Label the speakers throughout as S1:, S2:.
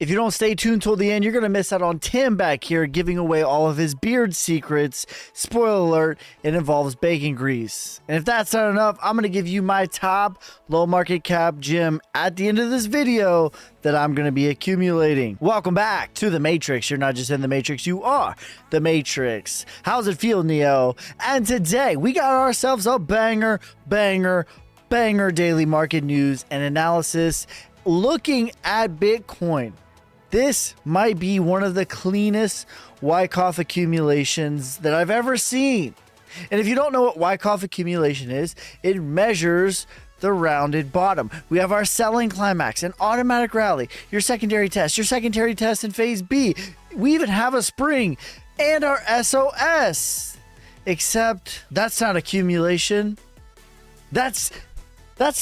S1: If you don't stay tuned till the end, you're going to miss out on Tim back here giving away all of his beard secrets. Spoiler alert, it involves bacon grease. And if that's not enough, I'm going to give you my top low market cap gem at the end of this video that I'm going to be accumulating. Welcome back to the Matrix. You're not just in the Matrix, you are the Matrix. How's it feel, Neo? And today we got ourselves a banger daily market news and analysis looking at Bitcoin. This might be one of the cleanest Wyckoff accumulations that I've ever seen. And if you don't know what Wyckoff accumulation is, it measures the rounded bottom. We have our selling climax, an automatic rally, your secondary test in phase B. We even have a spring and our SOS. Except that's not accumulation. That's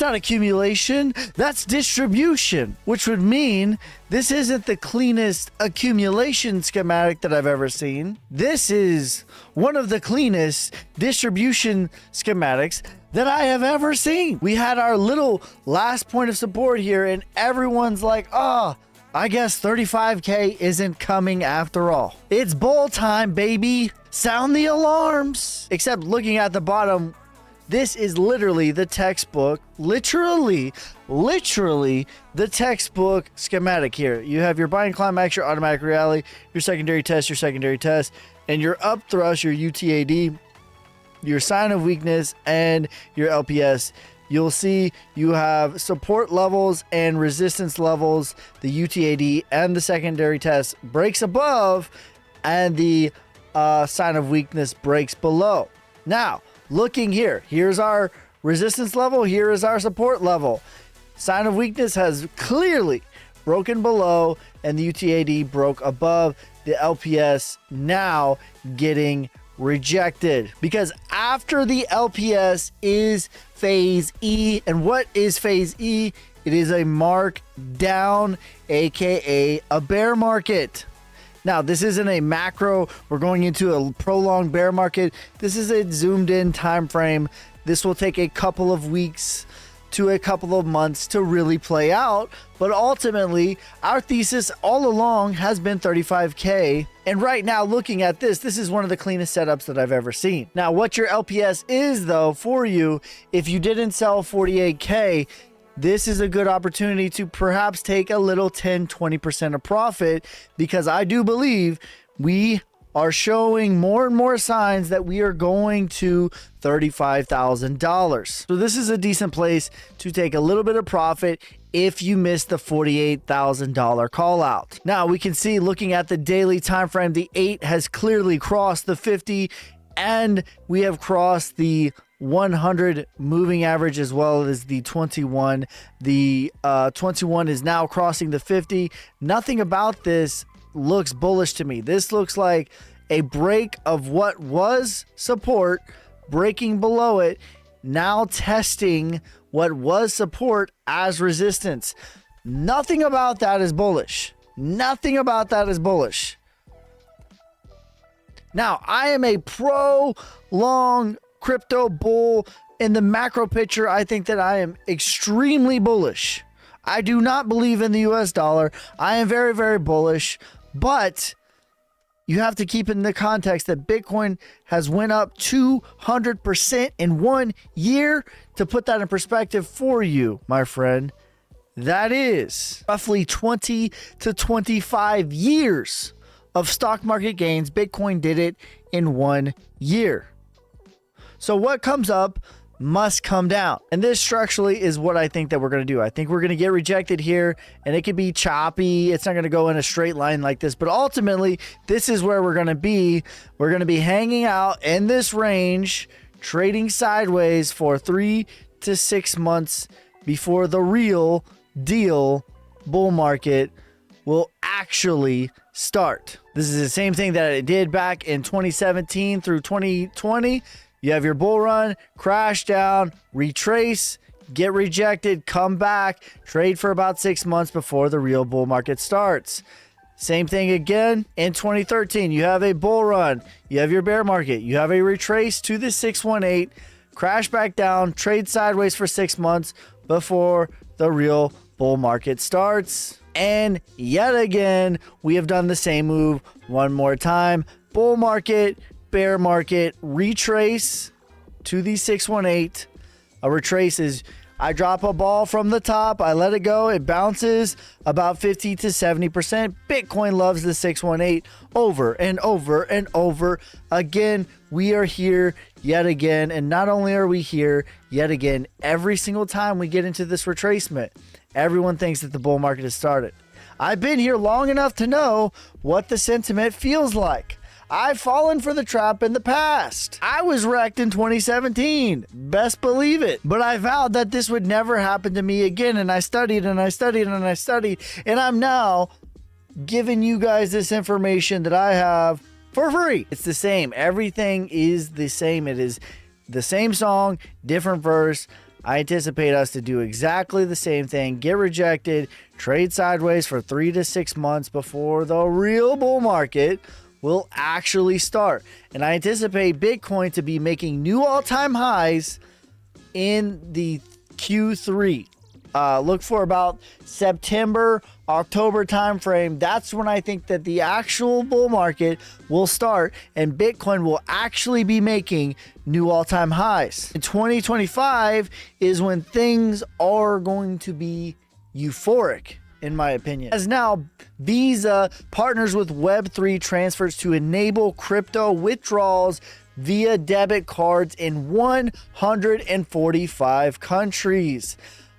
S1: not accumulation, that's distribution, which would mean this isn't the cleanest accumulation schematic that I've ever seen. This is one of the cleanest distribution schematics that I have ever seen. We had our little last point of support here and everyone's like, oh, I guess 35K isn't coming after all. It's bull time, baby. Sound the alarms. Except looking at the bottom, this is literally the textbook, literally the textbook schematic here. You have your buying climax, your automatic rally, your secondary test, and your up thrust, your UTAD, your sign of weakness, and your LPS. You'll see you have support levels and resistance levels. The UTAD and the secondary test breaks above, and the sign of weakness breaks below. Now, looking here, here's our resistance level, here is our support level. Sign of weakness has clearly broken below, and the UTAD broke above. The LPS now getting rejected, because after the LPS is phase E. And what is phase E? It is a mark down, aka a bear market. Now, this isn't a macro. We're going into a prolonged bear market. This is a zoomed in time frame. This will take a couple of weeks to a couple of months to really play out. But ultimately, our thesis all along has been 35K. And right now, looking at this is one of the cleanest setups that I've ever seen. Now, what your LPS is, though, for you, if you didn't sell 48K, this is a good opportunity to perhaps take a little 10-20% of profit, because I do believe we are showing more and more signs that we are going to $35,000. So this is a decent place to take a little bit of profit if you missed the $48,000 call out. Now we can see, looking at the daily time frame, the 8 has clearly crossed the 50, and we have crossed the 100 moving average as well as the 21. The 21 is now crossing the 50. Nothing about this looks bullish to me. This looks like a break of what was support, breaking below it, now testing what was support as resistance. Nothing about that is bullish. Nothing about that is bullish. Now, I am a pro-long crypto bull. In the macro picture, I think that I am extremely bullish. I do not believe in the US dollar. I am very bullish, but you have to keep in the context that Bitcoin has went up 200% in 1 year. To put that in perspective for you, my friend, that is roughly 20 to 25 years of stock market gains. Bitcoin did it in 1 year. So what comes up must come down. And this structurally is what I think that we're going to do. I think we're going to get rejected here, and it could be choppy. It's not going to go in a straight line like this, but ultimately this is where we're going to be. We're going to be hanging out in this range, trading sideways for 3 to 6 months before the real deal bull market will actually start. This is the same thing that it did back in 2017 through 2020. You have your bull run, crash down, retrace, get rejected, come back, trade for about 6 months before the real bull market starts. Same thing again in 2013. You have a bull run, you have your bear market, you have a retrace to the 618, crash back down, trade sideways for 6 months before the real bull market starts. And yet again, we have done the same move one more time. Bull market, bear market, retrace to the 618. A retrace is I drop a ball from the top, I let it go, it bounces about 50 to 70%. Bitcoin loves the 618 over and over and over again. We are here yet again. And not only are we here yet again, every single time we get into this retracement, everyone thinks that the bull market has started. I've been here long enough to know what the sentiment feels like. I've fallen for the trap in the past. I was wrecked in 2017. Best believe it. But I vowed that this would never happen to me again. And I studied and I studied and I studied. And I'm now giving you guys this information that I have for free. It's the same. Everything is the same. It is the same song, different verse. I anticipate us to do exactly the same thing, get rejected, trade sideways for 3 to 6 months before the real bull market will actually start. And I anticipate Bitcoin to be making new all-time highs in the Q3. Look for about September, October timeframe. That's when I think that the actual bull market will start and Bitcoin will actually be making new all-time highs. In 2025 is when things are going to be euphoric, in my opinion. As now, Visa partners with Web3 transfers to enable crypto withdrawals via debit cards in 145 countries.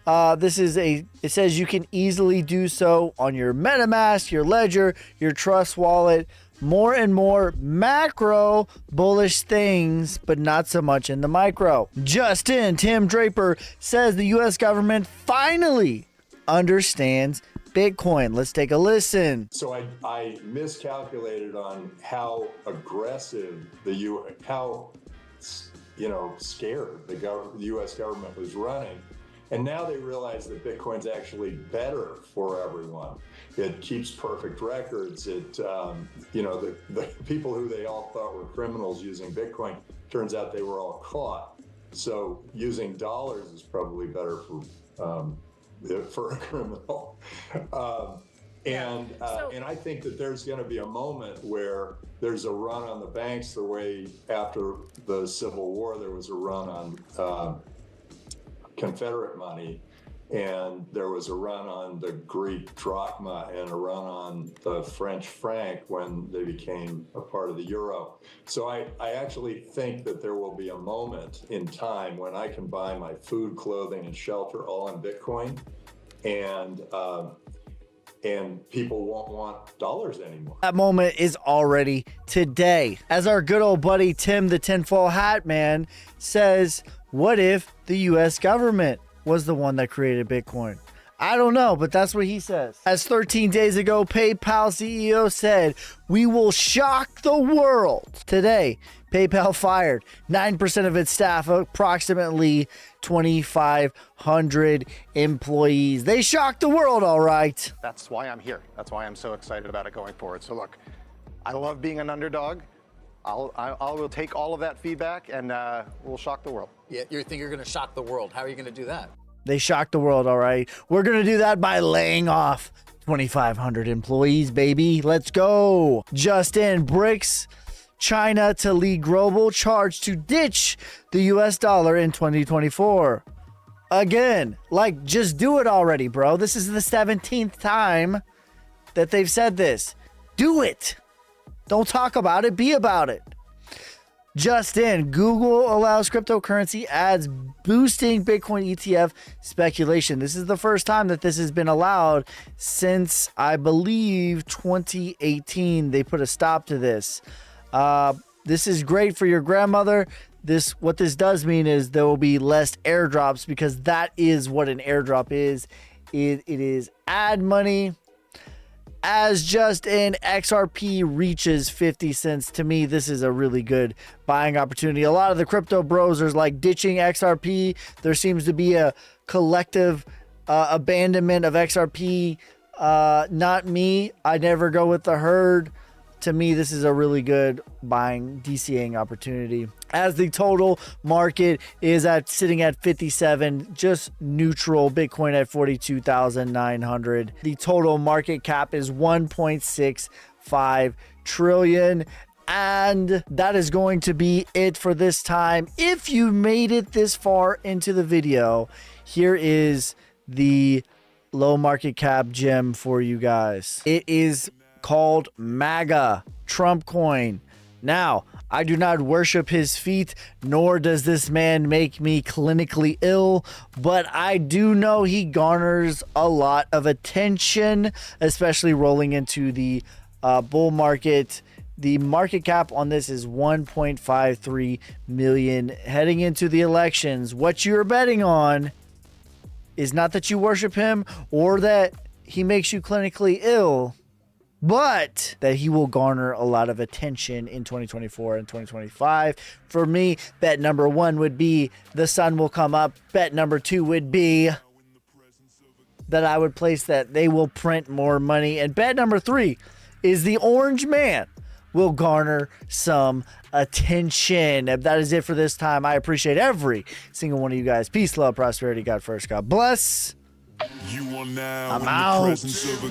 S1: It says you can easily do so on your MetaMask, your Ledger, your Trust wallet. More and more macro bullish things, but not so much in the micro. Justin Tim Draper says the U.S. government finally understands Bitcoin. Let's take a listen.
S2: So I miscalculated on how aggressive how scared the U.S. government was running. And now they realize that Bitcoin's actually better for everyone. It keeps perfect records. It, the people who they all thought were criminals using Bitcoin, turns out they were all caught. So using dollars is probably better for a criminal. And I think that there's going to be a moment where there's a run on the banks the way after the Civil War there was a run on Confederate money, and there was a run on the Greek drachma and a run on the French franc when they became a part of the euro. So I actually think that there will be a moment in time when I can buy my food, clothing, and shelter all in Bitcoin, and people won't want dollars anymore.
S1: That moment is already today. As our good old buddy Tim the Tinfoil Hat Man says, what if the U.S. government was the one that created Bitcoin? I don't know, but that's what he says. As 13 days ago, PayPal CEO said, we will shock the world. Today, PayPal fired 9% of its staff, approximately 2,500 employees. They shocked the world, all right.
S3: That's why I'm here. That's why I'm so excited about it going forward. So look, I love being an underdog. I will take all of that feedback and we'll shock the world.
S4: Yeah, you think you're going to shock the world. How are you going to do that?
S1: They shocked the world, all right. We're going to do that by laying off 2,500 employees, baby. Let's go. Justin BRICS China to lead global charge to ditch the US dollar in 2024. Again, just do it already, bro. This is the 17th time that they've said this. Do it. Don't talk about it, be about it. Just in, Google allows cryptocurrency ads boosting Bitcoin ETF speculation. This is the first time that this has been allowed since, I believe, 2018. They put a stop to this. This is great for your grandmother. What this does mean is there will be less airdrops, because that is what an airdrop is. It is ad money. As just in XRP reaches 50 cents, to me, this is a really good buying opportunity. A lot of the crypto bros are ditching XRP. There seems to be a collective abandonment of XRP. Not me. I never go with the herd. to me, this is a really good buying DCAing opportunity, as the total market is sitting at 57, just neutral. Bitcoin at 42,900. The total market cap is 1.65 trillion. And that is going to be it for this time. If you made it this far into the video, here is the low market cap gem for you guys. It is called MAGA Trump coin. Now, I do not worship his feet, nor does this man make me clinically ill, but I do know he garners a lot of attention, especially rolling into the bull market. The market cap on this is 1.53 million heading into the elections. What you're betting on is not that you worship him or that he makes you clinically ill, but that he will garner a lot of attention in 2024 and 2025. For me, bet number 1 would be the sun will come up. Bet number 2 would be that I would place that they will print more money. And bet number 3 is the orange man will garner some attention. That is it for this time. I appreciate every single one of you guys. Peace, love, prosperity. God first. God bless.
S5: You are now
S1: I'm
S5: in the
S1: out.
S5: presence of a